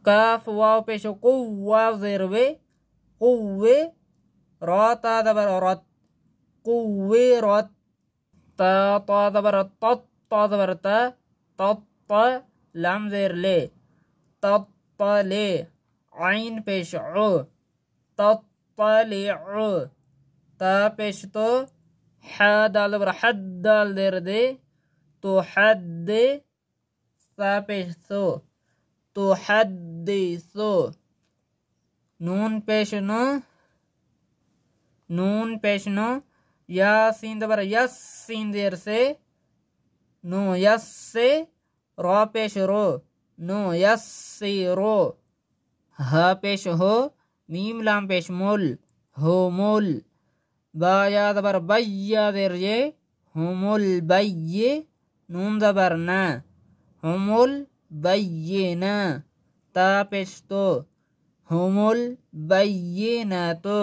काफ वाव पेश कुव्वा ज़ेरवे कुव्वे रा ता दबर रत कुव्वे रत ता ता दबर तत ता दबर ता तत लाम ज़ेर ले तत ले आइन पेश उ तत ले उ ता पेश तो हा दाल दबर हद दाल देर दे तो हद सा पेश तो हद्दिसो नून पेश नो या सीन दबर यस सीन देर से नो यस से रा पेश रो नो यस से रो हा पेश हो मीम लाम पेश मुल हो मुल बा या दबर बैया देर ये हुमुल बैये नून दबर ना हुमुल बैयेना ता पेश तो हुमुल बैयेना तो